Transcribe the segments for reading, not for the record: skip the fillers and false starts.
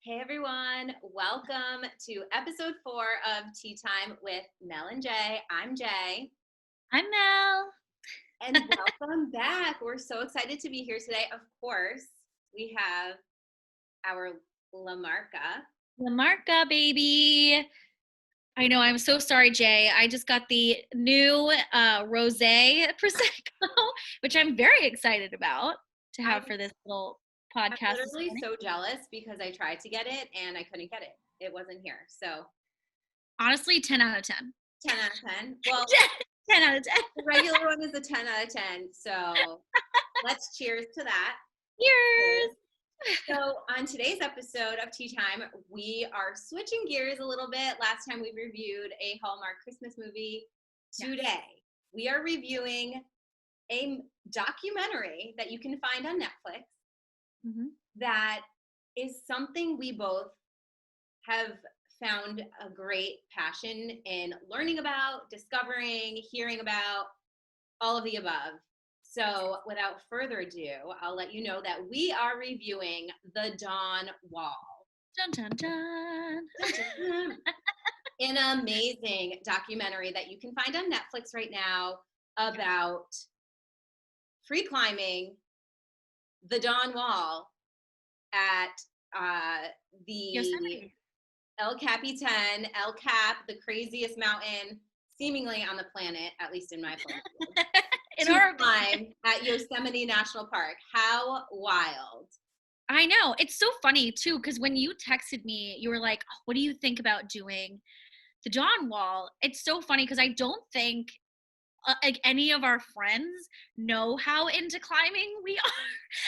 Hey everyone, welcome to episode 4 of Tea Time with Mel and Jay. I'm Jay. I'm Mel. And welcome back. We're so excited to be here today. Of course, we have our Lamarca, baby. I know, I'm so sorry, Jay. I just got the new rosé Prosecco, which I'm very excited about to have for this little I'm podcast this literally morning. so jealous because I tried to get it and I couldn't get it. It wasn't here. So Honestly, 10 out of 10. 10 out of 10. Well, 10 out of 10. the regular one is a 10 out of 10. So let's cheers to that. Cheers. So on today's episode of Tea Time, we are switching gears a little bit. Last time we reviewed a Hallmark Christmas movie. Today, we are reviewing a documentary that you can find on Netflix that is something we both have found a great passion in learning about, discovering, hearing about, all of the above. So without further ado, I'll let you know that we are reviewing The Dawn Wall. Dun, dun, dun. Dun, dun, dun. An amazing documentary that you can find on Netflix right now about free climbing the Dawn Wall at the Yosemite. El Capitan, El Cap, the craziest mountain seemingly on the planet, at least in my point of view. In to our climb at Yosemite National Park. How wild. I know. It's so funny, too, because when you texted me, you were like, oh, what do you think about doing the Dawn Wall? It's so funny because I don't think like any of our friends know how into climbing we are.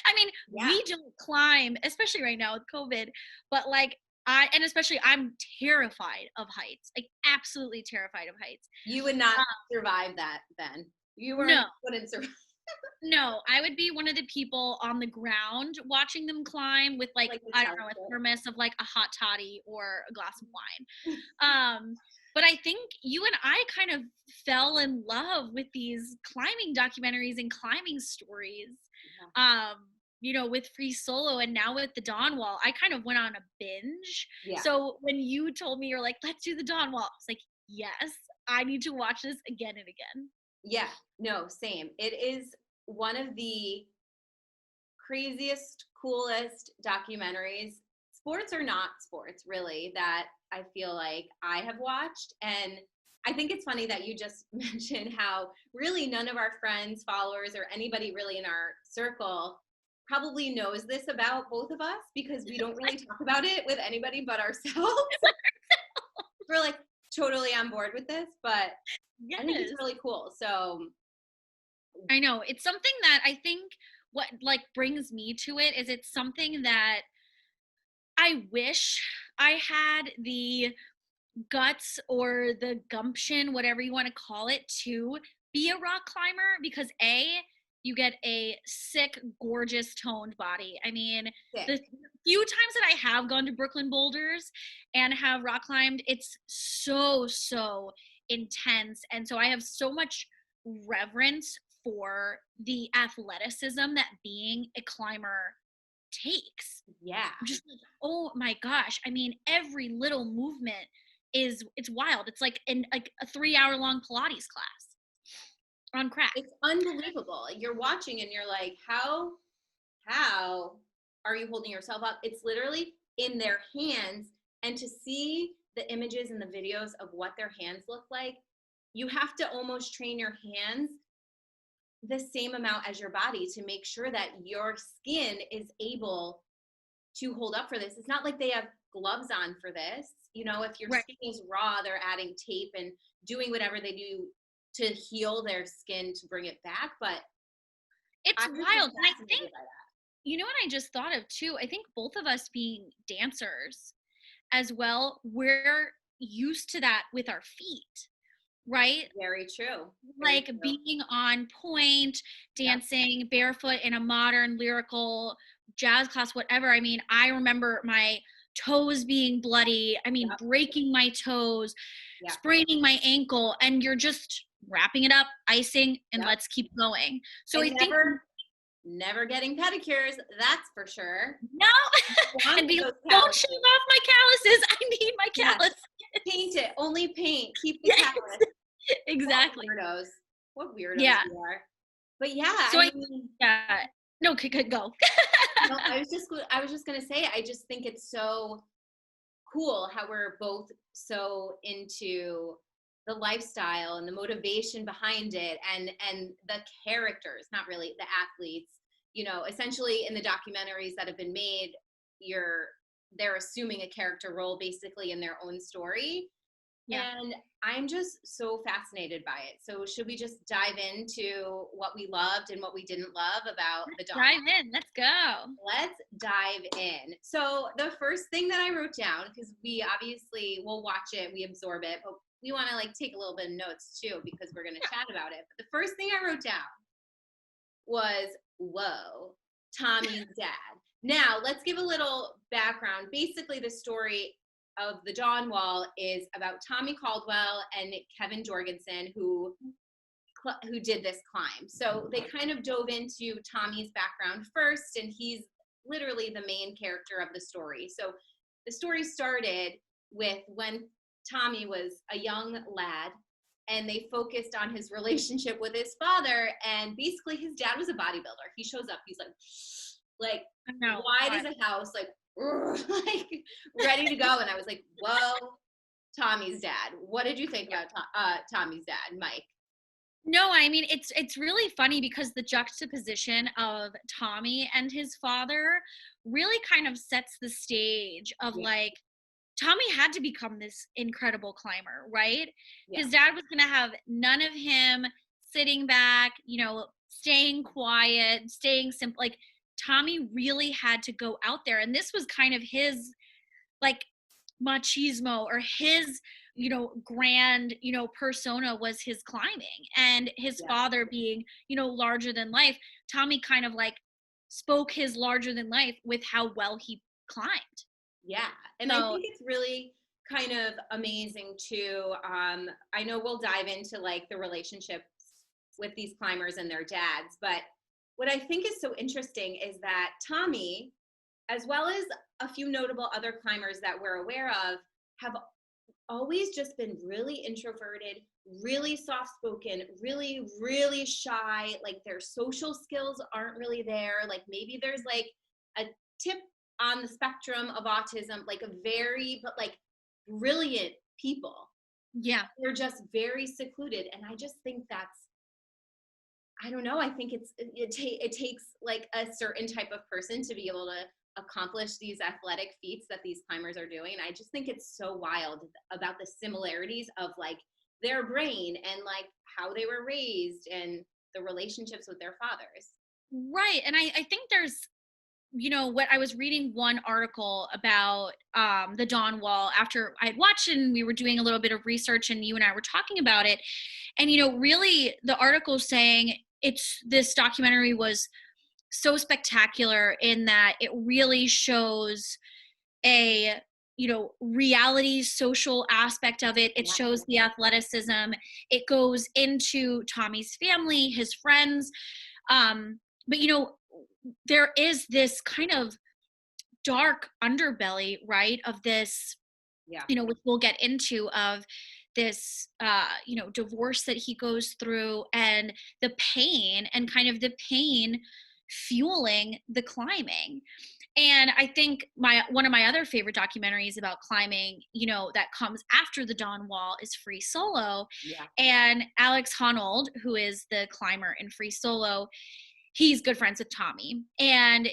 I mean, we don't climb, especially right now with COVID, but like and especially I'm terrified of heights, like absolutely terrified of heights. You would not survive that then. You wouldn't survive. No, I would be one of the people on the ground watching them climb with like I don't know, a thermos of like a hot toddy or a glass of wine. But I think you and I kind of fell in love with these climbing documentaries and climbing stories. You know, with Free Solo and now with the Dawn Wall, I kind of went on a binge. Yeah. So when you told me, you're like, let's do the Dawn Wall, I was like, yes, I need to watch this again and again. Yeah, no, same. It is one of the craziest, coolest documentaries, sports or not sports, really, that I feel like I have watched. And I think it's funny that you just mentioned how really none of our friends, followers, or anybody really in our circle probably knows this about both of us because we don't really talk about it with anybody but ourselves. We're like totally on board with this, but I think it's really cool. So I know it's something that I think what like brings me to it is it's something that I wish I had the guts or the gumption, whatever you want to call it, to be a rock climber because you get a sick, gorgeous toned body. I mean, the few times that I have gone to Brooklyn Boulders and have rock climbed, it's so intense. And so I have so much reverence for the athleticism that being a climber takes. Yeah. I'm just like, oh my gosh. I mean, every little movement it's wild. It's like a 3-hour-long Pilates class on crack. It's unbelievable. You're watching and you're like, how are you holding yourself up? It's literally in their hands. And to see the images and the videos of what their hands look like, you have to almost train your hands the same amount as your body to make sure that your skin is able to hold up for this. It's not like they have gloves on for this. You know, if your skin is raw, they're adding tape and doing whatever they do to heal their skin to bring it back. But it's wild. And I think, you know what I just thought of too? I think both of us being dancers as well, we're used to that with our feet. Right? Very true. Like being on point, dancing barefoot in a modern lyrical jazz class, whatever. I mean, I remember my toes being bloody. I mean, breaking my toes, spraining my ankle, and you're just wrapping it up, icing, and let's keep going. So I think never getting pedicures, that's for sure. No. One And be of like, those don't calluses. shave off my calluses. I need my Yes. calluses. Paint it. Only paint. Keep the Yes. callus. Exactly. What weirdos Yeah. we are. But yeah, So I mean, yeah. No, could go. no, I was just gonna say, I just think it's so cool how we're both so into the lifestyle and the motivation behind it, and the characters, not really the athletes. Essentially in the documentaries that have been made, they're assuming a character role basically in their own story. Yeah. And I'm just so fascinated by it. So should we just dive into what we loved and what we didn't love about the dog? Dive in. Let's go. Let's dive in. So the first thing that I wrote down, because we obviously will watch it, we absorb it, but we want to take a little bit of notes too, because we're going to chat about it. But the first thing I wrote down was, whoa, Tommy's dad. Now let's give a little background. Basically the story of the Dawn Wall is about Tommy Caldwell and Kevin Jorgensen, who did this climb. So they kind of dove into Tommy's background first, and he's literally the main character of the story. So the story started with when Tommy was a young lad, and they focused on his relationship with his father. And basically his dad was a bodybuilder. He shows up, he's like wide as a house, like ready to go. And I was like, whoa, Tommy's dad. What did you think about Tommy's dad, Mike? No, I mean, it's really funny because the juxtaposition of Tommy and his father really kind of sets the stage of Tommy had to become this incredible climber, right? Yeah. His dad was going to have none of him sitting back, staying quiet, staying simple. Tommy really had to go out there. And this was kind of his machismo, or his grand persona was his climbing, and his father being larger than life. Tommy kind of spoke his larger than life with how well he climbed. And I think it's really kind of amazing too. I know we'll dive into the relationships with these climbers and their dads, but what I think is so interesting is that Tommy, as well as a few notable other climbers that we're aware of, have always just been really introverted, really soft-spoken, really, really shy. Their social skills aren't really there. Maybe there's a tip on the spectrum of autism, but brilliant people. Yeah. They're just very secluded. And I just think I don't know. I think it takes a certain type of person to be able to accomplish these athletic feats that these climbers are doing. And I just think it's so wild about the similarities of their brain and how they were raised and the relationships with their fathers. Right. And I think there's, what I was reading one article about the Dawn Wall after I had watched it, and we were doing a little bit of research, and you and I were talking about it. And, really the article saying this documentary was so spectacular in that it really shows a reality social aspect of it. It shows the athleticism. It goes into Tommy's family, his friends. But there is this kind of dark underbelly, right, of this, which we'll get into, of this divorce that he goes through, and the pain fueling the climbing. And I think one of my other favorite documentaries about climbing, that comes after the Dawn Wall, is Free Solo. And Alex Honnold, who is the climber in Free Solo, he's good friends with Tommy. And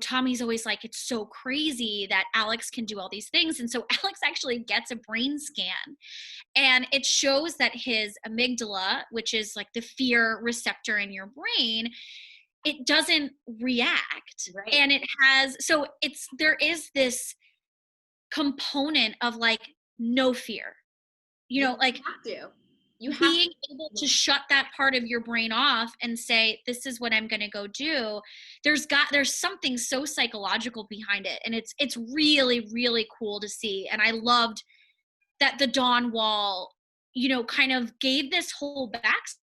Tommy's always it's so crazy that Alex can do all these things. And so Alex actually gets a brain scan, and it shows that his amygdala, which is the fear receptor in your brain, it doesn't react. Right. And there is this component of no fear, you have to. Being able to shut that part of your brain off and say, this is what I'm going to go do. There's something so psychological behind it. And it's really, really cool to see. And I loved that the Dawn Wall, kind of gave this whole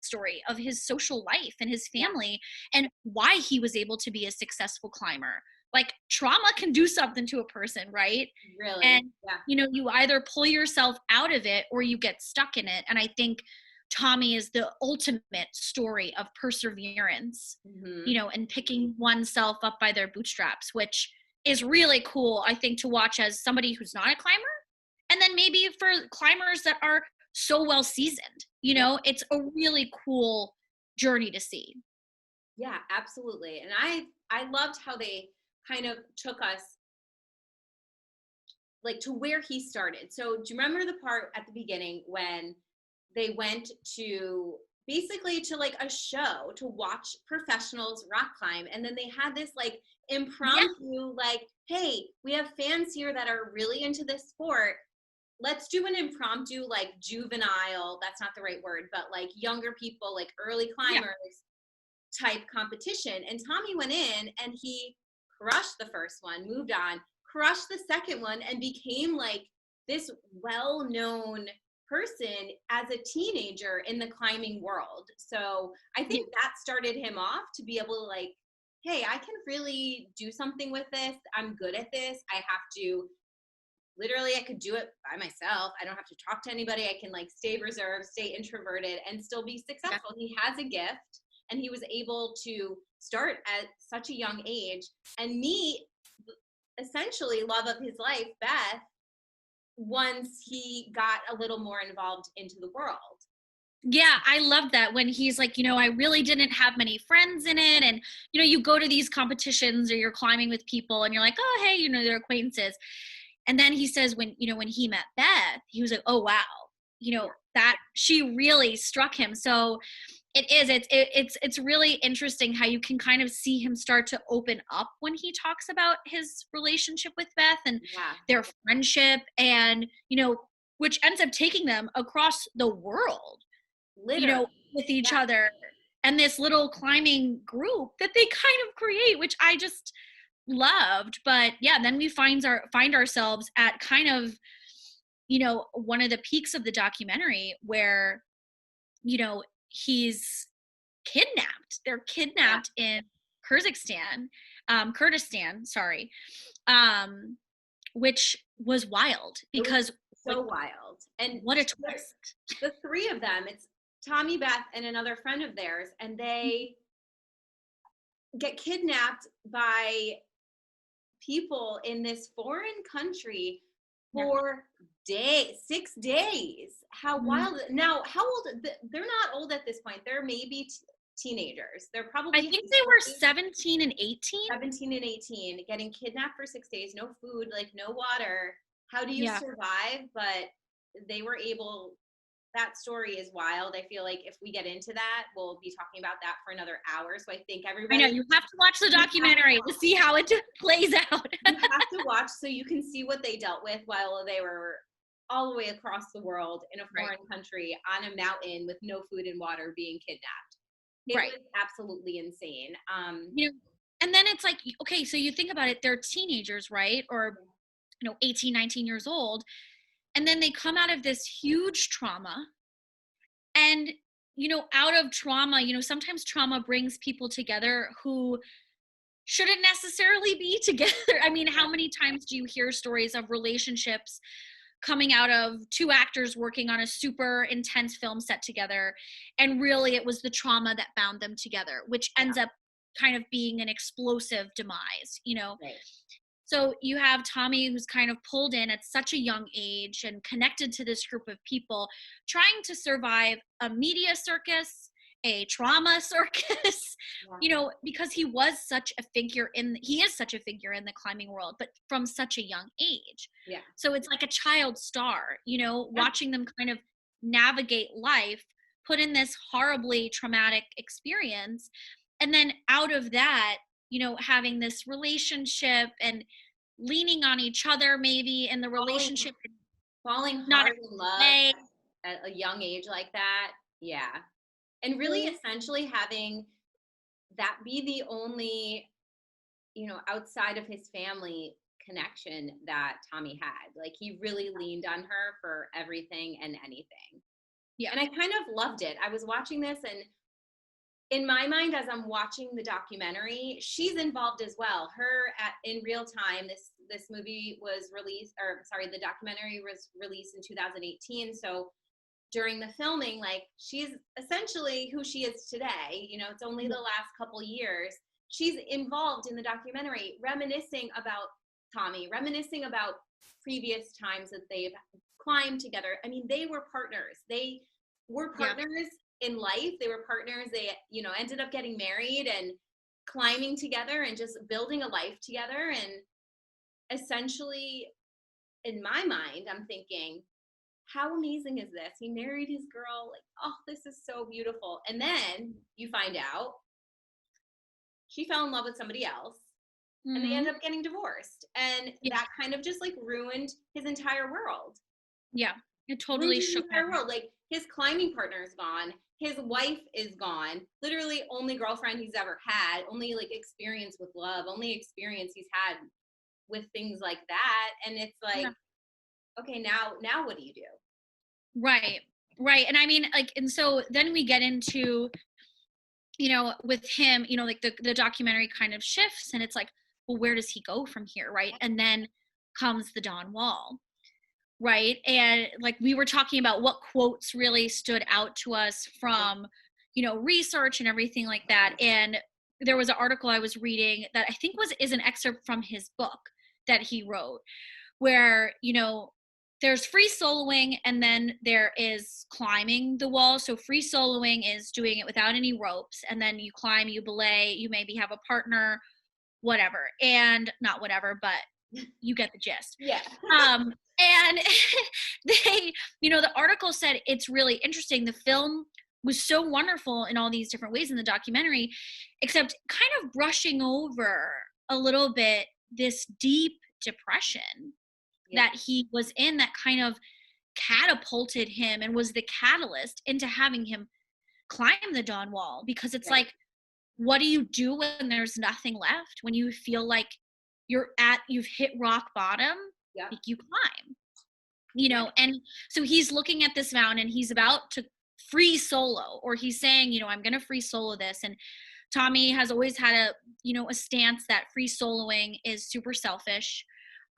story of his social life and his family and why he was able to be a successful climber. Like trauma can do something to a person, right? Really. And Yeah. you either pull yourself out of it or you get stuck in it. And I think Tommy is the ultimate story of perseverance, and picking oneself up by their bootstraps, which is really cool, I think, to watch as somebody who's not a climber. And then maybe for climbers that are so well seasoned, it's a really cool journey to see. Yeah, absolutely. And I loved how they kind of took us like to where he started. So do you remember the part at the beginning when they went to basically to like a show to watch professionals rock climb, and then they had this like impromptu like, hey, we have fans here that are really into this sport, let's do an impromptu like juvenile, that's not the right word, but like younger people, like early climbers type competition. And Tommy went in and he crushed the first one, moved on, crushed the second one, and became like this well-known person as a teenager in the climbing world. So I think that started him off to be able to like, hey, I can really do something with this. I'm good at this. I could do it by myself. I don't have to talk to anybody. I can like stay reserved, stay introverted, and still be successful. He has a gift, and he was able to start at such a young age and meet essentially love of his life, Beth, once he got a little more involved into the world. Yeah, I love that when he's like, I really didn't have many friends in it. And, you go to these competitions or you're climbing with people and you're like, oh, hey, they're acquaintances. And then he says when he met Beth, he was like, oh, wow, that she really struck him. So it's really interesting how you can kind of see him start to open up when he talks about his relationship with Beth and their friendship and, which ends up taking them across the world, literally, with each other and this little climbing group that they kind of create, which I just loved. But then we find ourselves at kind of, one of the peaks of the documentary where, he's kidnapped. They're kidnapped in Kurdistan, sorry, which was wild because so wild. And what a twist. The three of them, it's Tommy, Beth, and another friend of theirs, and they get kidnapped by people in this foreign country for 6 days. How wild. Now, how old? They're not old at this point. They're maybe teenagers. They're probably, I think they were 17 and 18. 17 and 18, getting kidnapped for 6 days, no food, like no water. How do you survive? But they were able. That story is wild. I feel like if we get into that, we'll be talking about that for another hour. So I think everybody. I know, you have to watch the documentary to see how it plays out. You have to watch so you can see what they dealt with while they were all the way across the world in a foreign country on a mountain with no food and water being kidnapped. It was absolutely insane. And then it's like, okay, so you think about it, they're teenagers, right? Or, 18, 19 years old. And then they come out of this huge trauma. And, out of trauma, sometimes trauma brings people together who shouldn't necessarily be together. I mean, how many times do you hear stories of relationships coming out of two actors working on a super intense film set together, and really it was the trauma that bound them together, which ends up kind of being an explosive demise, So you have Tommy, who's kind of pulled in at such a young age and connected to this group of people, trying to survive a media circus, a trauma circus, because he is such a figure in the climbing world, but from such a young age. Yeah. So it's like a child star, watching them kind of navigate life, put in this horribly traumatic experience. And then out of that, having this relationship and leaning on each other, maybe in the relationship, falling hard in love at a young age like that. Yeah. And really essentially having that be the only, outside of his family connection that Tommy had. Like he really leaned on her for everything and anything. Yeah. And I kind of loved it. I was watching this, and in my mind, as I'm watching the documentary, she's involved as well. In real time, this movie was released, or sorry, the documentary was released in 2018. So during the filming, like, she's essentially who she is today. You know, it's only the last couple years. She's involved in the documentary, reminiscing about Tommy, reminiscing about previous times that they've climbed together. I mean, they were partners. They were partners in life. They were partners. They, you know, ended up getting married and climbing together and just building a life together. And essentially, in my mind, I'm thinking, how amazing is this? He married his girl. Like, oh, this is so beautiful. And then you find out she fell in love with somebody else, and they end up getting divorced. And that kind of just like ruined his entire world. Yeah. It totally shook his entire world. Like, his climbing partner is gone. His wife is gone. Literally only girlfriend he's ever had, only like experience with love, only experience he's had with things like that. And it's like, okay, now what do you do? Right. Right. And I mean, like, and so then we get into, you know, with him, you know, like the documentary kind of shifts, and it's like, well, where does he go from here? Right. And then comes the Dawn Wall. Right. And like, we were talking about what quotes really stood out to us from, you know, research and everything like that. And there was an article I was reading that I think is an excerpt from his book that he wrote, where, you know, there's free soloing and then there is climbing the wall. So free soloing is doing it without any ropes, and then you climb, you belay, you maybe have a partner, whatever. And not whatever, but you get the gist. Yeah. And they, you know, the article said it's really interesting. The film was so wonderful in all these different ways in the documentary, except kind of brushing over a little bit this deep depression that he was in, that kind of catapulted him and was the catalyst into having him climb the Dawn Wall. Because it's like, what do you do when there's nothing left? When you feel like you've hit rock bottom, like, you climb, you know? And so he's looking at this mountain and he's about to free solo, or he's saying, you know, I'm going to free solo this. And Tommy has always had a stance that free soloing is super selfish.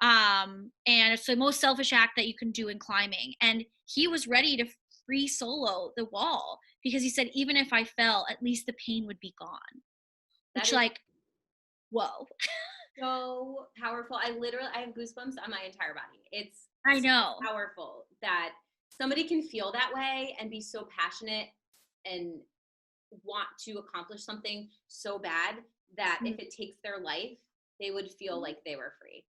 And it's the most selfish act that you can do in climbing. And he was ready to free solo the wall because he said, even if I fell, at least the pain would be gone. Which, like, whoa. So powerful. I have goosebumps on my entire body. It's I know. so powerful that somebody can feel that way and be so passionate and want to accomplish something so bad that if it takes their life, they would feel like they were free.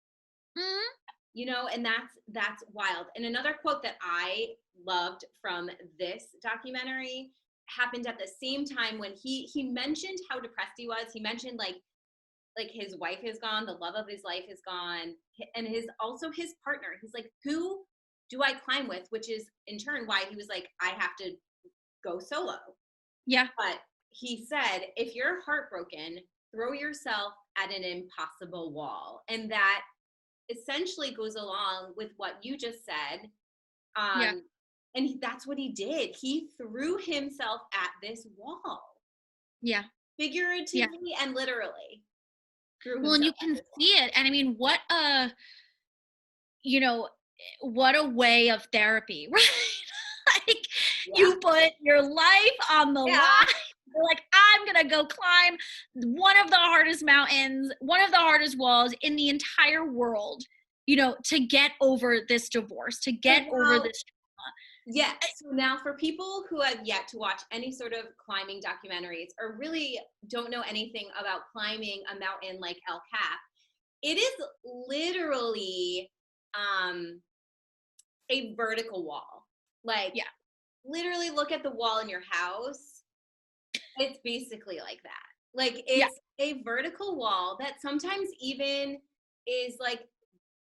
You know, and that's wild. And another quote that I loved from this documentary happened at the same time when he mentioned how depressed he was. He mentioned like his wife is gone, the love of his life is gone, and his partner. He's like, who do I climb with? Which is in turn why he was like, I have to go solo. Yeah. But he said, if you're heartbroken, throw yourself at an impossible wall. And that essentially goes along with what you just said. And that's what he did. He threw himself at this wall. Yeah. Figuratively and literally. Well, and you can see it. And I mean, what a way of therapy, right? Like, you put your life on the line. You're like, I'm going to go climb one of the hardest mountains, one of the hardest walls in the entire world, you know, to get over this divorce, to get over this trauma. Yes. So now for people who have yet to watch any sort of climbing documentaries or really don't know anything about climbing a mountain like El Cap, it is literally a vertical wall. Like, literally look at the wall in your house. It's basically like that. Like, it's a vertical wall that sometimes even is like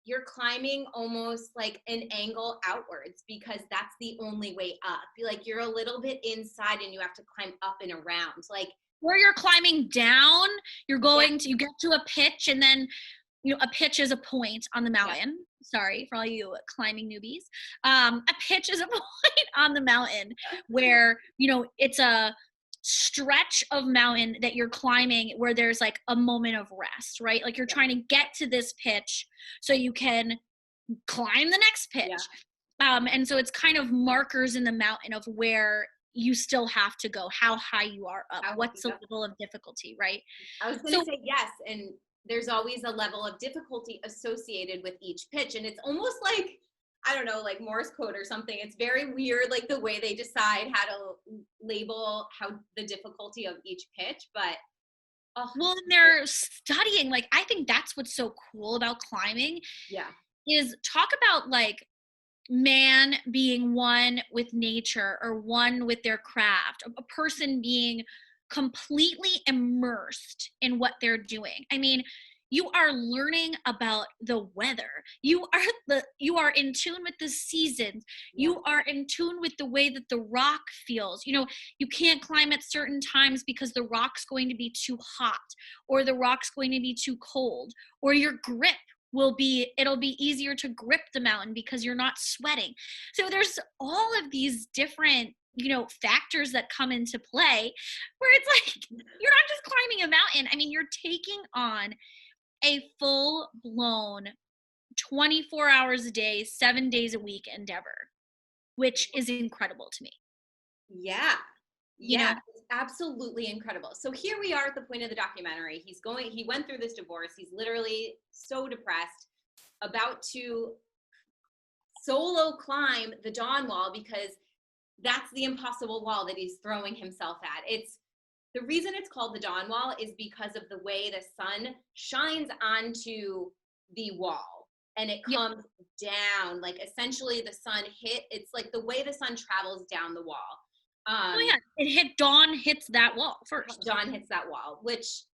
you're climbing almost like an angle outwards because that's the only way up. Like, you're a little bit inside and you have to climb up and around. Like, where you're climbing down, you're going to, you get to a pitch and then a pitch is a point on the mountain. Sorry for all you climbing newbies. A pitch is a point on the mountain where, it's a stretch of mountain that you're climbing where there's like a moment of rest, right? Like you're trying to get to this pitch so you can climb the next pitch. And so it's kind of markers in the mountain of where you still have to go, how high you are up, what's the level of difficulty, right? I was going to say yes, and there's always a level of difficulty associated with each pitch, and it's almost like, I don't know, like Morse code or something. It's very weird, like the way they decide how to label how the difficulty of each pitch, but well, they're studying, like, I think that's what's so cool about climbing. Is talk about like man being one with nature or one with their craft, a person being completely immersed in what they're doing. I mean, you are learning about the weather. You are in tune with the seasons. You are in tune with the way that the rock feels. You can't climb at certain times because the rock's going to be too hot, or the rock's going to be too cold, or your grip it'll be easier to grip the mountain because you're not sweating. So there's all of these different, factors that come into play where it's like, you're not just climbing a mountain. I mean, you're taking on a full-blown 24 hours a day, 7 days a week endeavor, which is incredible to me. It's absolutely incredible. So here we are at the point of the documentary. He went through this divorce. He's literally so depressed, about to solo climb the Dawn Wall because that's the impossible wall that he's throwing himself at. The reason it's called the Dawn Wall is because of the way the sun shines onto the wall and it comes down, like essentially the sun it's like the way the sun travels down the wall. Dawn hits that wall first. Dawn hits that wall, which,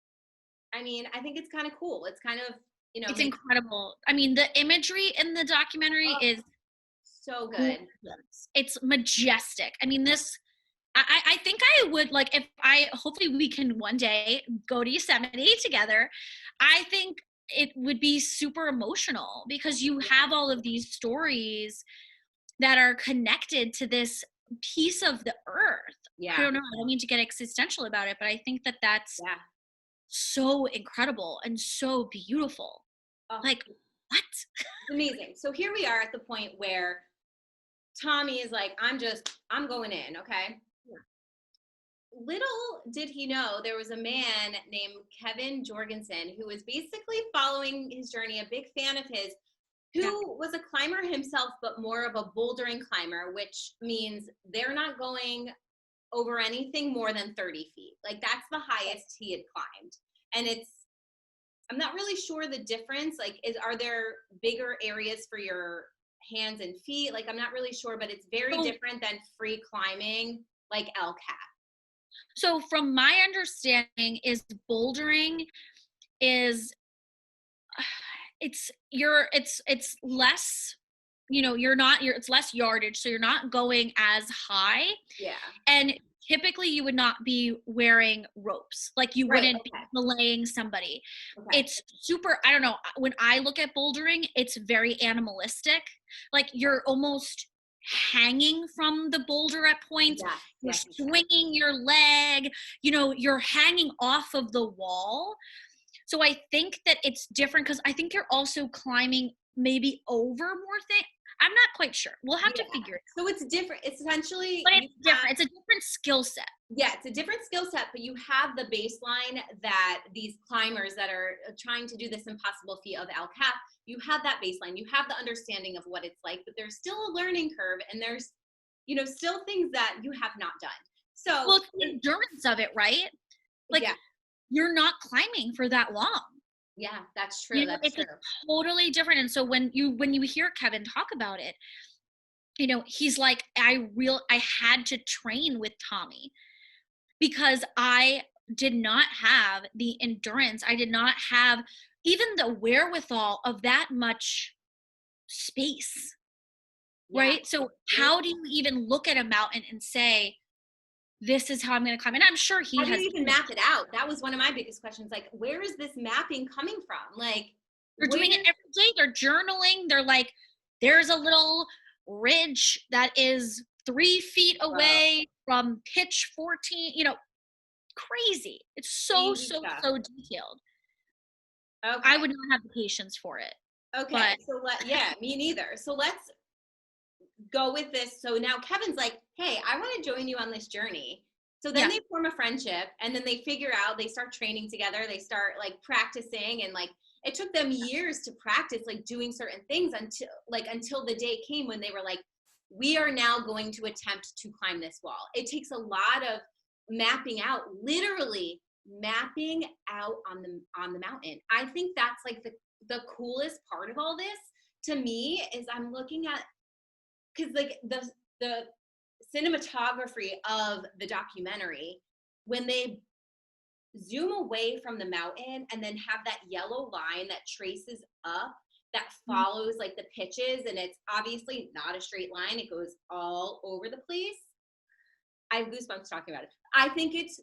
I mean, I think it's kind of cool. It's kind of, it's incredible. I mean, the imagery in the documentary is so good. It's majestic. I mean, I think I would, like, hopefully we can one day go to Yosemite together. I think it would be super emotional because you have all of these stories that are connected to this piece of the earth. I don't know. I don't mean to get existential about it, but I think that that's so incredible and so beautiful. Like, what? Amazing. So here we are at the point where Tommy is like, I'm going in, okay? Little did he know there was a man named Kevin Jorgensen who was basically following his journey, a big fan of his, who was a climber himself, but more of a bouldering climber, which means they're not going over anything more than 30 feet. Like, that's the highest he had climbed. And I'm not really sure the difference. Like, are there bigger areas for your hands and feet? Like, I'm not really sure, but it's very different than free climbing, like El Cap. So from my understanding is bouldering is it's less, it's less yardage, so you're not going as high. And typically you would not be wearing ropes. Like you wouldn't be belaying somebody. It's super, I don't know, when I look at bouldering, it's very animalistic. Like you're almost hanging from the boulder at points. You're swinging your leg, you're hanging off of the wall. So I think that it's different because I think you're also climbing maybe over more things. I'm not quite sure. We'll have to figure it out. So it's different. It's essentially, but it's different. It's a different skill set. Yeah, it's a different skill set, but you have the baseline that these climbers that are trying to do this impossible feat of El Cap, you have that baseline. You have the understanding of what it's like, but there's still a learning curve, and there's, still things that you have not done. So, well, it's the endurance of it, right? Like, you're not climbing for that long. Yeah, that's true. It's totally different. And so when you hear Kevin talk about it, he's like, I had to train with Tommy because I did not have the endurance. I did not have even the wherewithal of that much space, right? So how do you even look at a mountain and say, this is how I'm going to climb? And I'm sure how do you even map it out? That was one of my biggest questions. Like, where is this mapping coming from? Like, They're doing it every day. They're journaling. They're like, there's a little ridge that is 3 feet away from pitch 14, crazy. It's so detailed. Okay. I would not have the patience for it. Okay. So me neither. So let's go with this. So now Kevin's like, hey, I want to join you on this journey. So then they form a friendship, and then they figure out, they start training together. They start like practicing, and like, it took them years to practice, like doing certain things until the day came when they were like, we are now going to attempt to climb this wall. It takes a lot of mapping out, literally mapping out on the mountain. I think that's like the coolest part of all this to me is I'm looking at, because like the cinematography of the documentary, when they zoom away from the mountain and then have that yellow line that traces up, that follows like the pitches, and it's obviously not a straight line, it goes all over the place. I have goosebumps talking about it. I think it's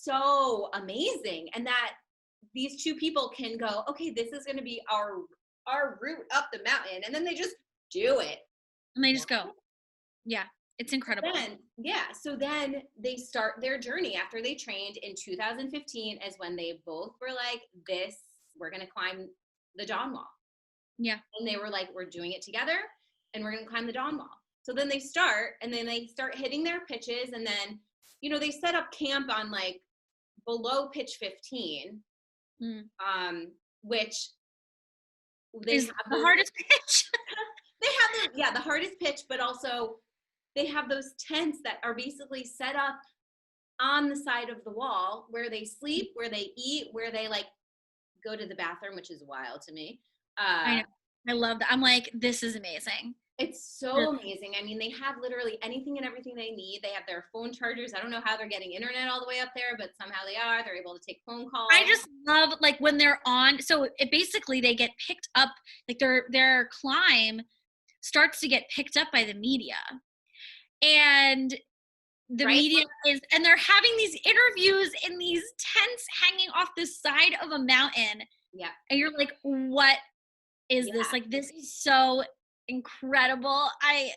so amazing, and that these two people can go, okay, this is going to be our route up the mountain, and then they just do it. And they just go. Yeah, it's incredible. So then they start their journey after they trained in 2015 is when they both were like, we're going to climb the Dawn Wall. Yeah. And they were like, we're doing it together, and we're going to climb the Dawn Wall. So then they start hitting their pitches, and then, they set up camp on like below pitch 15, which is the hardest pitch. They have the hardest pitch, but also they have those tents that are basically set up on the side of the wall where they sleep, where they eat, where they like go to the bathroom, which is wild to me. I know. I love that. I'm like, this is amazing. It's so amazing. I mean, they have literally anything and everything they need. They have their phone chargers. I don't know how they're getting internet all the way up there, but somehow they are. They're able to take phone calls. I just love like when they're on. So basically they get picked up, like their climb starts to get picked up by the media. And the media and they're having these interviews in these tents hanging off the side of a mountain. Yeah. And you're like, what is this? Like, this is so incredible. I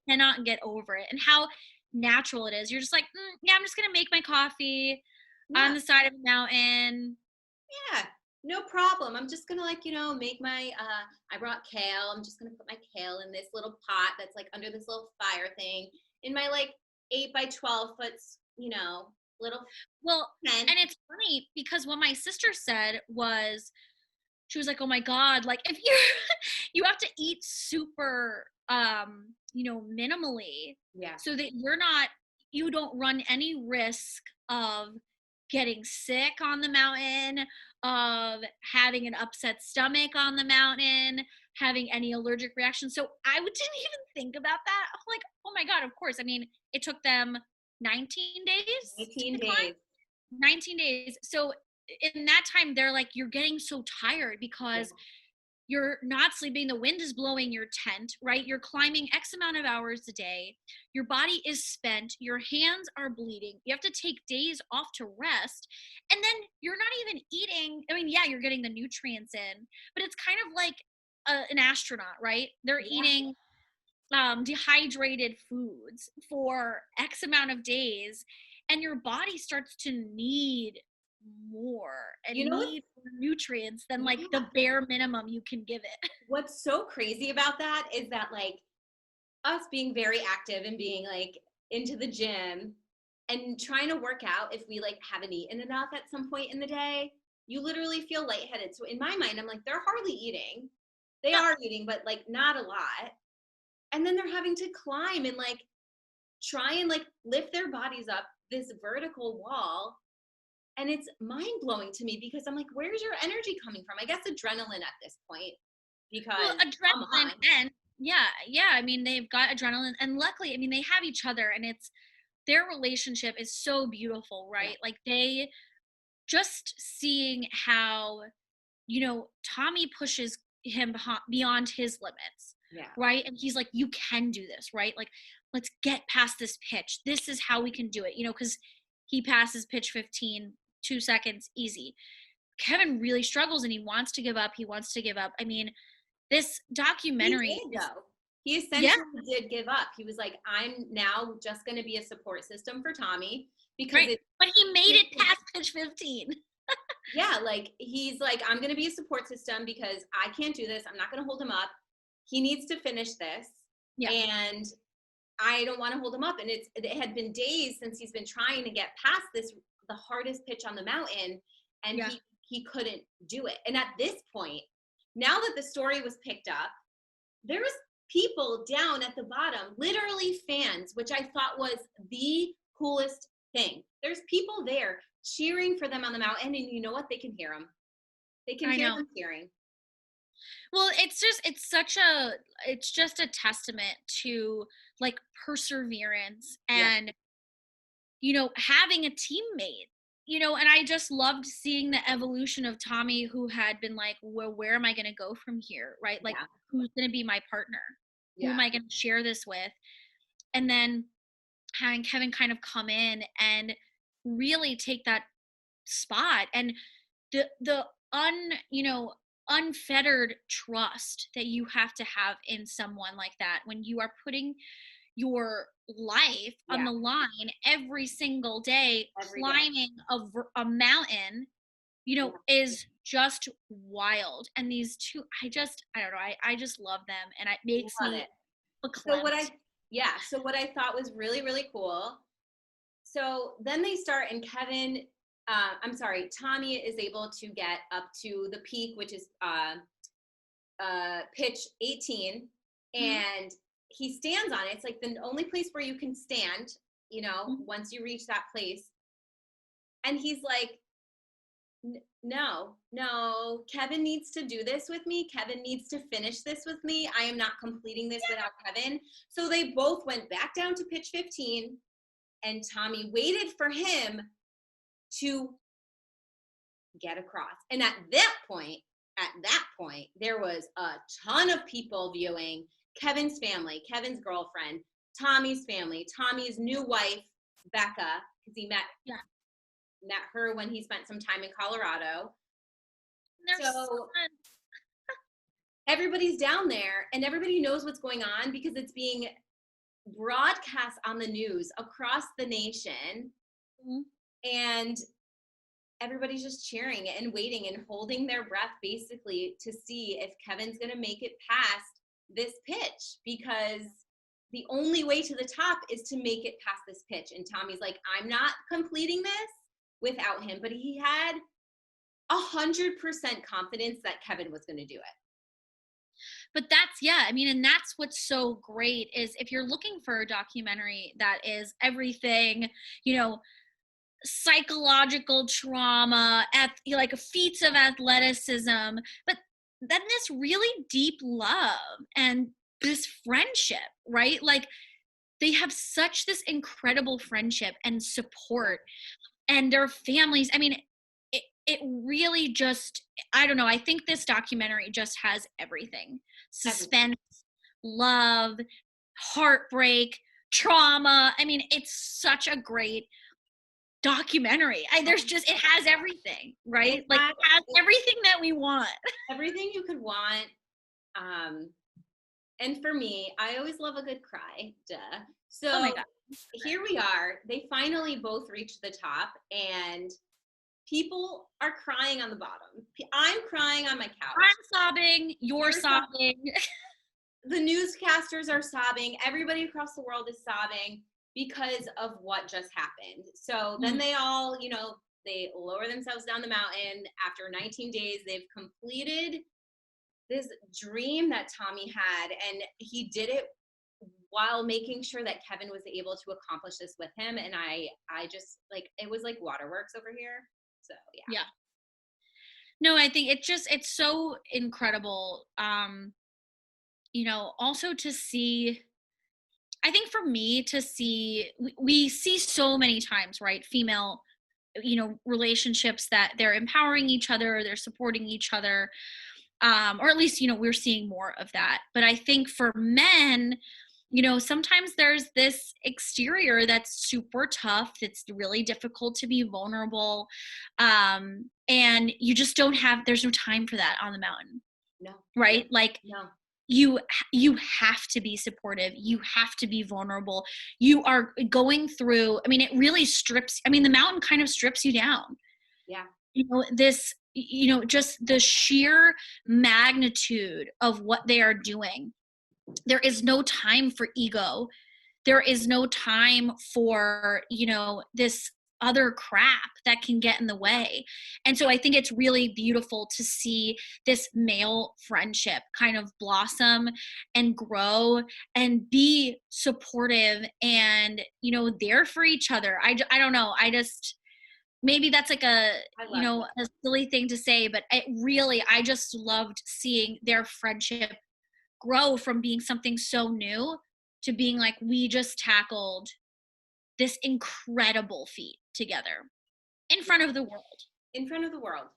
cannot get over it, and how natural it is. You're just like, I'm just gonna make my coffee on the side of a mountain. Yeah, no problem. I'm just gonna make my I brought kale. I'm just gonna put my kale in this little pot that's like under this little fire thing in my like 8 by 12 foot little tent. And it's funny because what my sister said was, she was like, oh my God, like if you have to eat super, minimally, so that you don't run any risk of getting sick on the mountain, of having an upset stomach on the mountain, having any allergic reactions. So I didn't even think about that. I'm like, oh my God, of course. I mean, it took them 19 days. 19 days. So in that time, they're like, you're getting so tired because you're not sleeping. The wind is blowing your tent, right? You're climbing X amount of hours a day. Your body is spent. Your hands are bleeding. You have to take days off to rest. And then you're not even eating. I mean, you're getting the nutrients in, but it's kind of like an astronaut, right? They're eating dehydrated foods for X amount of days, and your body starts to need more and need more nutrients than like the bare minimum you can give it. What's so crazy about that is that like us being very active and being like into the gym and trying to work out, if we like haven't eaten enough at some point in the day, you literally feel lightheaded. So in my mind, I'm like, they're hardly eating. They are eating, but like not a lot. And then they're having to climb and like try and like lift their bodies up this vertical wall. And it's mind-blowing to me because I'm like, where's your energy coming from? I guess adrenaline at this point. Because adrenaline and I mean, they've got adrenaline, and luckily, I mean, they have each other, and their relationship is so beautiful, right? Like they just seeing how, Tommy pushes him beyond his limits. Yeah. Right. And he's like, you can do this, right? Like, let's get past this pitch. This is how we can do it, because he passes pitch 15, 2 seconds, easy. Kevin really struggles and he wants to give up. I mean, this documentary He did, though. He yeah, essentially did give up. He was like, I'm now just going to be a support system for Tommy because right. But he made it past pitch 15. Yeah, like he's like, I'm going to be a support system because I can't do this. I'm not going to hold him up. He needs to finish this. Yeah. And I don't want to hold him up. And it had been days since he's been trying to get past this, the hardest pitch on the mountain. And he couldn't do it. And at this point, now that the story was picked up, there was people down at the bottom, literally fans, which I thought was the coolest thing. There's people there cheering for them on the mountain, and you know what? They can hear them. They can hear them cheering. Well, it's just a testament to like perseverance and you know, having a teammate, you know, and I just loved seeing the evolution of Tommy, who had been like, well, where am I going to go from here? Right? Like, who's going to be my partner? Who am I going to share this with? And then having Kevin kind of come in and really take that spot, and the unfettered trust that you have to have in someone like that when you are putting your life on the line every single day, climbing a mountain, you know, is just wild. And these two, I don't know, I just love them, and it makes me so what I thought was really, really cool. So then they start, and Tommy is able to get up to the peak, which is pitch 18, and he stands on it. It's like the only place where you can stand, you know, once you reach that place. And he's like, no, Kevin needs to do this with me. Kevin needs to finish this with me. I am not completing this without Kevin. So they both went back down to pitch 15, and Tommy waited for him to get across. And at that point, there was a ton of people viewing. Kevin's family, Kevin's girlfriend, Tommy's family, Tommy's new wife, Becca, because he met her when he spent some time in Colorado. So everybody's down there, and everybody knows what's going on because it's being broadcast on the news across the nation. And everybody's just cheering and waiting and holding their breath basically to see if Kevin's going to make it past this pitch, because the only way to the top is to make it past this pitch. And Tommy's like, I'm not completing this without him. But he had 100% confidence that Kevin was going to do it. But and that's what's so great is if you're looking for a documentary that is everything, you know, psychological trauma, like feats of athleticism, but then this really deep love and this friendship, right? Like they have such this incredible friendship and support, and their families. I mean, it really just, I don't know. I think this documentary just has everything: suspense, love, heartbreak, trauma. I mean, it's such a great documentary. It has everything, right? Like it has everything that we want. Everything you could want. And for me, I always love a good cry. So oh my God. Here we are. They finally both reached the top, and people are crying on the bottom. I'm crying on my couch. I'm sobbing. You're sobbing. The newscasters are sobbing. Everybody across the world is sobbing because of what just happened. So then they all, you know, they lower themselves down the mountain. After 19 days, they've completed this dream that Tommy had, and he did it while making sure that Kevin was able to accomplish this with him. And I just, like, it was like waterworks over here. So yeah. No, I think it's so incredible. You know, also to see, I think for me to see, we see so many times, right? Female, you know, relationships that they're empowering each other, they're supporting each other. Or at least, you know, we're seeing more of that. But I think for men, sometimes there's this exterior that's super tough. It's really difficult to be vulnerable. And you just there's no time for that on the mountain, No. right? Like No. you have to be supportive. You have to be vulnerable. You are going through, it really the mountain kind of strips you down. Yeah. Just the sheer magnitude of what they are doing. There is no time for ego. There is no time for, this other crap that can get in the way. And so I think it's really beautiful to see this male friendship kind of blossom and grow and be supportive and, there for each other. I don't know. Maybe that's like a silly thing to say, but I just loved seeing their friendship grow from being something so new to being like, we just tackled this incredible feat together in front of the world. In front of the world.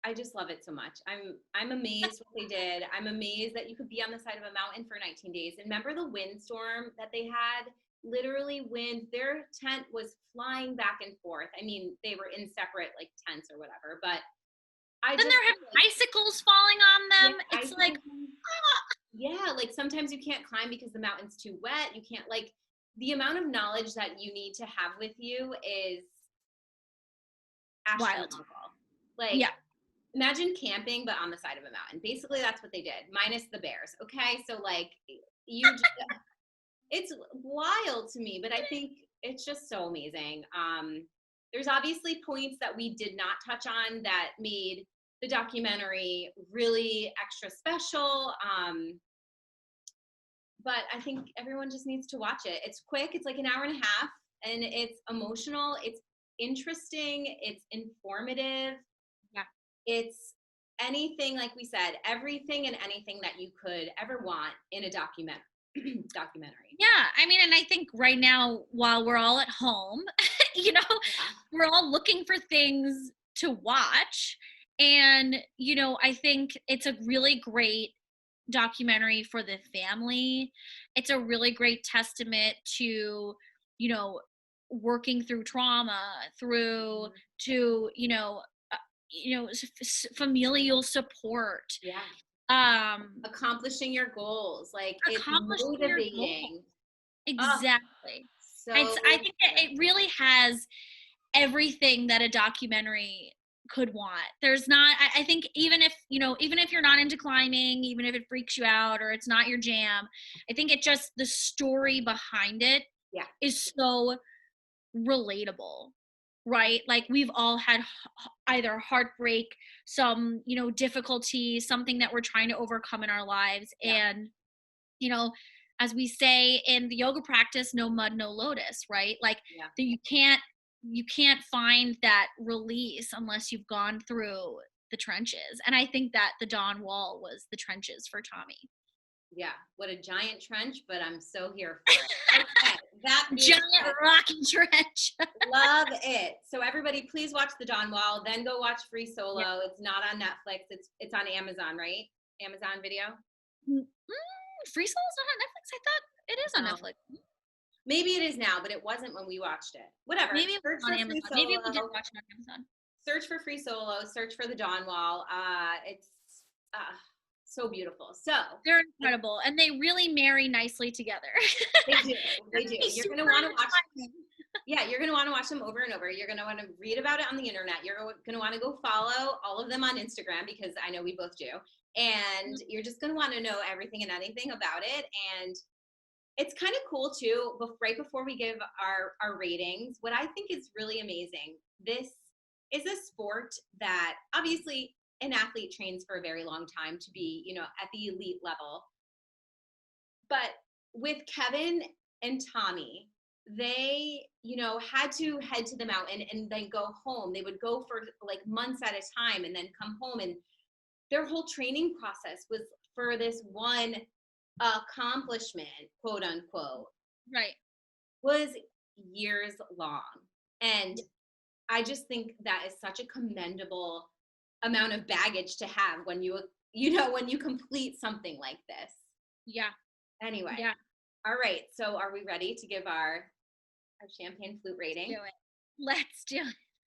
I just love it so much. I'm amazed what they did. I'm amazed that you could be on the side of a mountain for 19 days. And remember the windstorm that they had? Literally their tent was flying back and forth. They were in separate tents or whatever, but then they're having icicles falling on them. Yeah, it's like, yeah, sometimes you can't climb because the mountain's too wet. You can't the amount of knowledge that you need to have with you is astronomical. Yeah. Imagine camping, but on the side of a mountain. Basically, that's what they did, minus the bears. Okay, so it's wild to me, but I think it's just so amazing. There's obviously points that we did not touch on that made the documentary really extra special. But I think everyone just needs to watch it. It's quick. It's like an hour and a half, and it's emotional. It's interesting. It's informative. Yeah. It's anything, like we said, everything and anything that you could ever want in a documentary. Yeah. And I think right now, while we're all at home, we're all looking for things to watch. And, I think it's a really great documentary for the family. It's a really great testament to, working through trauma, to, familial support. Yeah. Accomplishing your goals. It's motivating. Exactly. I think it really has everything that a documentary could want. There's not, I think even if you're not into climbing, even if it freaks you out or it's not your jam, I think the story behind it is so relatable, right? We've all had either heartbreak, some, difficulty, something that we're trying to overcome in our lives. Yeah. And, as we say in the yoga practice, no mud, no lotus, right? You can't find that release unless you've gone through the trenches. And I think that the Dawn Wall was the trenches for Tommy. Yeah, what a giant trench, but I'm so here for it. Okay, that giant rocky trench. Love it. So everybody, please watch the Dawn Wall. Then go watch Free Solo. Yeah. It's not on Netflix. It's on Amazon, right? Amazon Video. Free Solo's not on Netflix. I thought it is on Netflix. Maybe it is now, but it wasn't when we watched it. Whatever. Maybe it was on Amazon. Maybe we did watch it on Amazon. Search for Free Solo. Search for the Dawn Wall. It's so beautiful. So they're incredible, and they really marry nicely together. They do. They do. You're gonna want to watch them. Yeah, you're gonna want to watch them over and over. You're gonna want to read about it on the internet. You're gonna want to go follow all of them on Instagram because I know we both do. And you're just gonna want to know everything and anything about it. And it's kind of cool too. Right before we give our ratings, what I think is really amazing. This is a sport that obviously an athlete trains for a very long time to be, at the elite level. But with Kevin and Tommy, they, had to head to the mountain and then go home. They would go for months at a time and then come home. And their whole training process was for this one accomplishment, quote unquote. Right. Was years long. And I just think that is such a commendable amount of baggage to have when you complete something like this. Yeah. Anyway. Yeah. All right. So are we ready to give our champagne flute rating? Let's do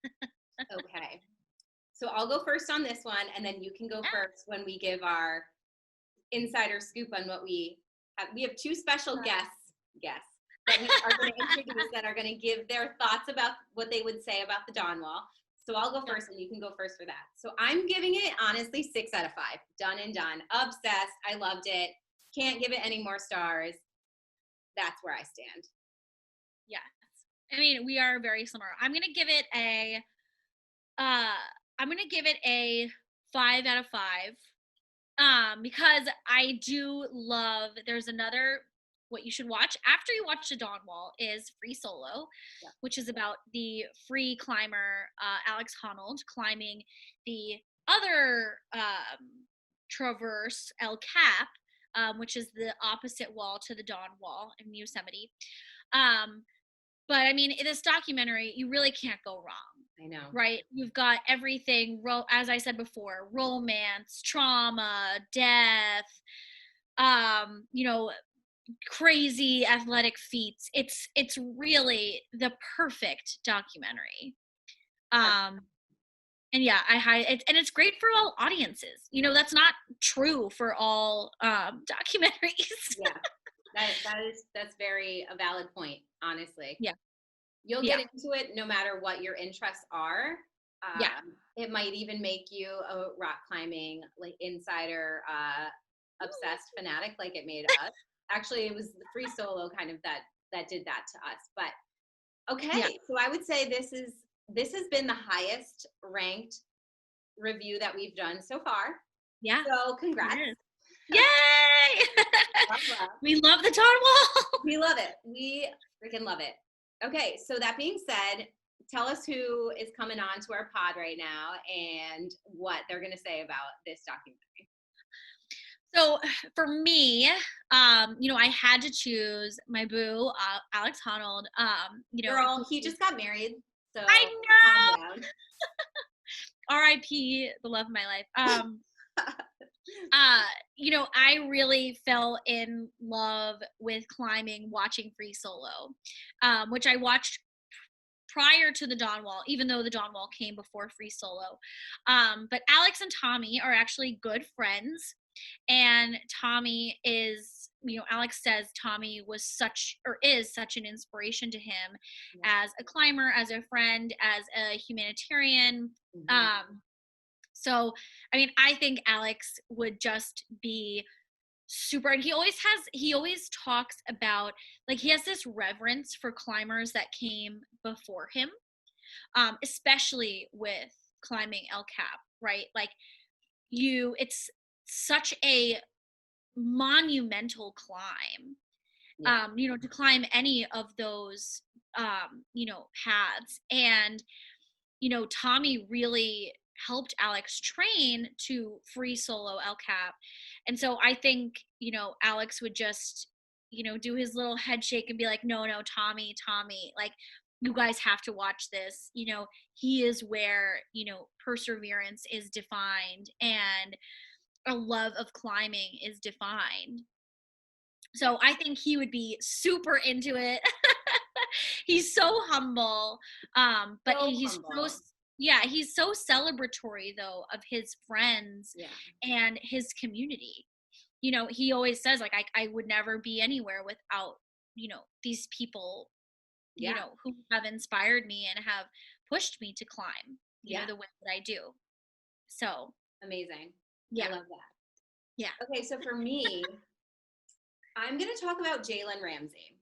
it. Okay. So I'll go first on this one, and then you can go first when we give our insider scoop on what we have. We have two special guests that we are going to introduce that are going to give their thoughts about what they would say about the Dawn Wall. So I'll go first, and you can go first for that. So I'm giving it, honestly, 6 out of 5. Done and done. Obsessed. I loved it. Can't give it any more stars. That's where I stand. Yes. I mean, we are very similar. I'm going to give it a 5 out of 5. Because I do love, there's another, what you should watch after you watch the Dawn Wall is Free Solo, which is about the free climber, Alex Honnold, climbing the other traverse, El Cap, which is the opposite wall to the Dawn Wall in Yosemite. But I mean, in this documentary, you really can't go wrong. I know. Right? You've got everything, as I said before, romance, trauma, death, crazy athletic feats. It's really the perfect documentary. And yeah, and it's great for all audiences. That's not true for all documentaries. Yeah. That's very a valid point, honestly. Yeah. You'll get into it no matter what your interests are. It might even make you a rock climbing insider obsessed fanatic like it made us. Actually, it was the Free Solo kind of that did that to us. But okay, so I would say this has been the highest ranked review that we've done so far. Yeah. So congrats. Yay! We love the Dawn Wall. We love it. We freaking love it. Okay, so that being said, tell us who is coming on to our pod right now and what they're going to say about this documentary. So for me, I had to choose my boo, Alex Honnold. Girl, he just got married, so I know. calm down. R.I.P. the love of my life. I really fell in love with climbing, watching Free Solo, which I watched prior to the Dawn Wall, even though the Dawn Wall came before Free Solo. But Alex and Tommy are actually good friends. And Tommy is, Alex says Tommy is such an inspiration to him as a climber, as a friend, as a humanitarian. So, I mean, I think Alex would just be super, and he always talks about, like, he has this reverence for climbers that came before him, especially with climbing El Cap, right? Like, it's such a monumental climb, to climb any of those, paths. And, Tommy really helped Alex train to Free Solo El Cap. And so I think, Alex would just, do his little head shake and be like, no, Tommy, like, you guys have to watch this. He is where, perseverance is defined and a love of climbing is defined. So I think he would be super into it. He's so humble. But he's so celebratory though of his friends and his community. He always says, like, I would never be anywhere without, these people, who have inspired me and have pushed me to climb, the way that I do. So amazing. Yeah. I love that. Yeah. Okay, so for me, I'm going to talk about Jalen Ramsay.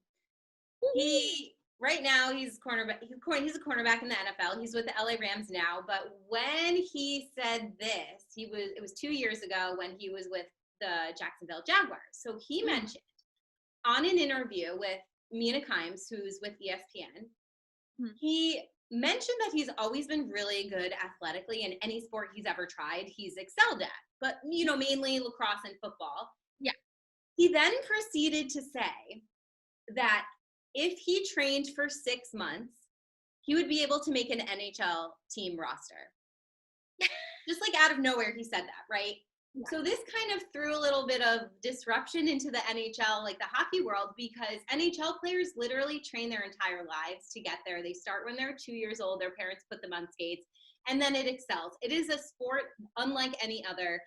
Right now he's cornerback. He's a cornerback in the NFL. He's with the LA Rams now. But when he said this, it was 2 years ago when he was with the Jacksonville Jaguars. So he mentioned on an interview with Mina Kimes, who's with ESPN, he mentioned that he's always been really good athletically in any sport he's ever tried. He's excelled at, but mainly lacrosse and football. Yeah. He then proceeded to say that if he trained for 6 months, he would be able to make an NHL team roster. Just like out of nowhere, he said that, right? So this kind of threw a little bit of disruption into the NHL, like the hockey world, because NHL players literally train their entire lives to get there. They start when they're 2 years old. Their parents put them on skates, and then it excels. It is a sport unlike any other.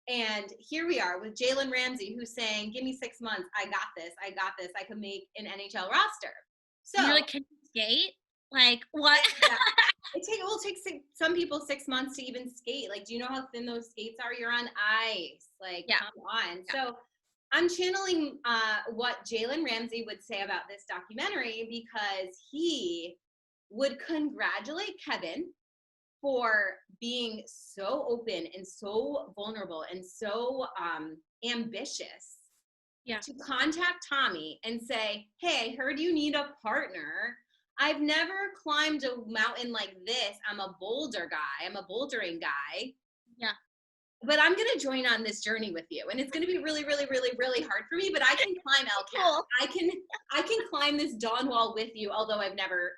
And here we are with Jalen Ramsey, who's saying, give me 6 months. I got this. I got this. I can make an NHL roster. So you're like, can you skate? Like, what? Yeah. It will take some people 6 months to even skate. Like, do you know how thin those skates are? You're on ice. Like, come on. Yeah. So I'm channeling what Jalen Ramsey would say about this documentary, because he would congratulate Kevin for being so open and so vulnerable and so ambitious to contact Tommy and say, hey, I heard you need a partner. I've never climbed a mountain like this. I'm a boulder guy. I'm a bouldering guy. Yeah. But I'm going to join on this journey with you. And it's going to be really, really, really, really hard for me, but I can climb El Cap. Cool. I can climb this dawn wall with you, although I've never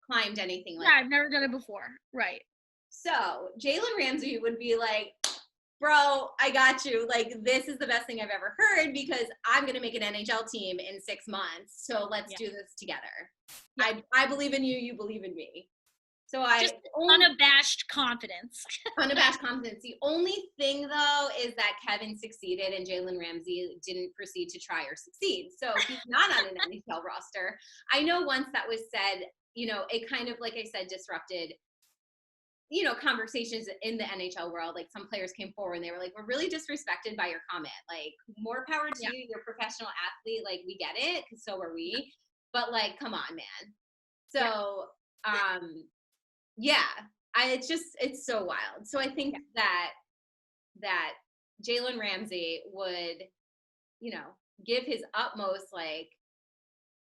climbed anything like that. Yeah, I've never done it before. Right. So Jalen Ramsey would be like, bro, I got you. Like, this is the best thing I've ever heard, because I'm going to make an NHL team in 6 months. So let's do this together. Yeah. I believe in you. You believe in me. So just unabashed confidence. Unabashed confidence. The only thing, though, is that Kevin succeeded and Jalen Ramsey didn't proceed to try or succeed. So he's not on an NHL roster. I know once that was said, it kind of, like I said, disrupted conversations in the NHL world. Like, some players came forward and they were like, we're really disrespected by your comment. Like, more power to you. You're a professional athlete. Like, we get it, because so are we. But, like, come on, man. So, it's so wild. So I think that Jalen Ramsey would, give his utmost, like,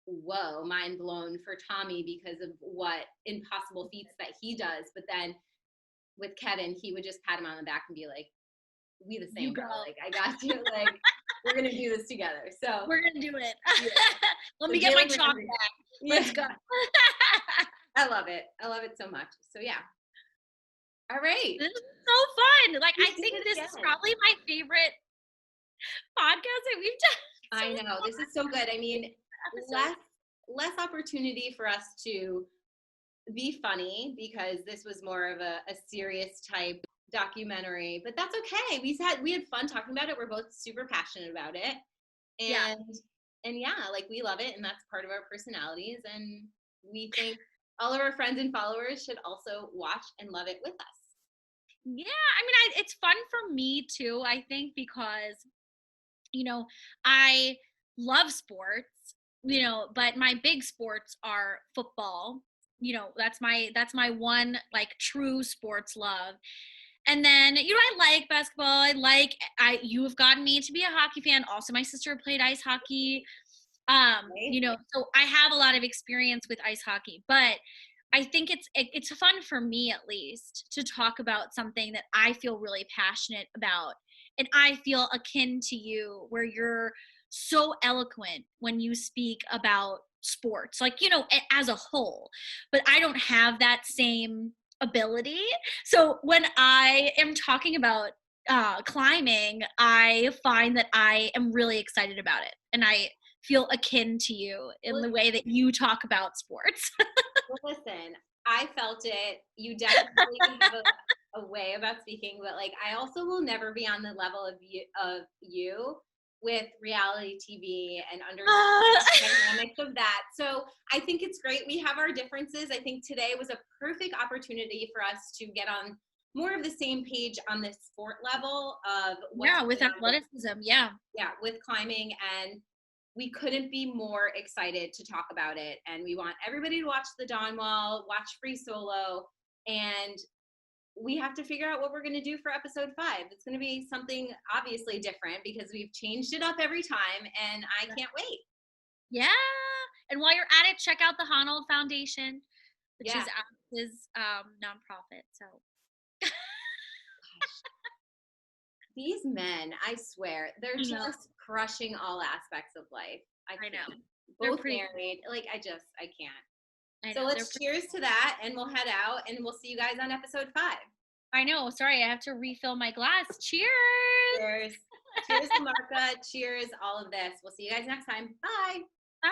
whoa, mind blown for Tommy because of what impossible feats that he does. But then with Kevin, he would just pat him on the back and be like, we the same, bro. Like, I got you. Like, we're going to do this together. So we're going to do it. Yeah. Let me get my chalk back. Let's go. I love it. I love it so much. So yeah. All right. This is so fun. Like, I think this is probably my favorite podcast that we've done. I know. This is so good. I mean, less opportunity for us to be funny, because this was more of a serious type documentary, but that's okay. We had fun talking about it. We're both super passionate about it. And like, we love it, and that's part of our personalities, and we think all of our friends and followers should also watch and love it with us. Yeah, I mean, it's fun for me too, I think, because I love sports, but my big sports are football. That's my one, like, true sports love. And then, I like basketball. You have gotten me to be a hockey fan. Also, my sister played ice hockey. So I have a lot of experience with ice hockey, but I think it's fun for me, at least, to talk about something that I feel really passionate about. And I feel akin to you, where you're so eloquent when you speak about sports, like, as a whole. But I don't have that same ability. So when I am talking about climbing, I find that I am really excited about it. And I feel akin to you in the way that you talk about sports. Well, listen, I felt it. You definitely have a way about speaking, but, like, I also will never be on the level of you with reality TV and understanding the dynamics of that. So I think it's great. We have our differences. I think today was a perfect opportunity for us to get on more of the same page on this sport level of with athleticism. Yeah, with climbing, and we couldn't be more excited to talk about it. And we want everybody to watch the Dawn Wall, watch Free Solo, and we have to figure out what we're going to do for episode 5. It's going to be something obviously different, because we've changed it up every time, and I can't wait. Yeah. And while you're at it, check out the Honnold Foundation, which is his nonprofit. So these men, I swear, they're just crushing all aspects of life. I know. Both married. Like, I can't. So let's cheers to that, and we'll head out, and we'll see you guys on episode 5. I know. Sorry, I have to refill my glass. Cheers. Cheers. Cheers to Marca. Cheers, all of this. We'll see you guys next time. Bye. Bye.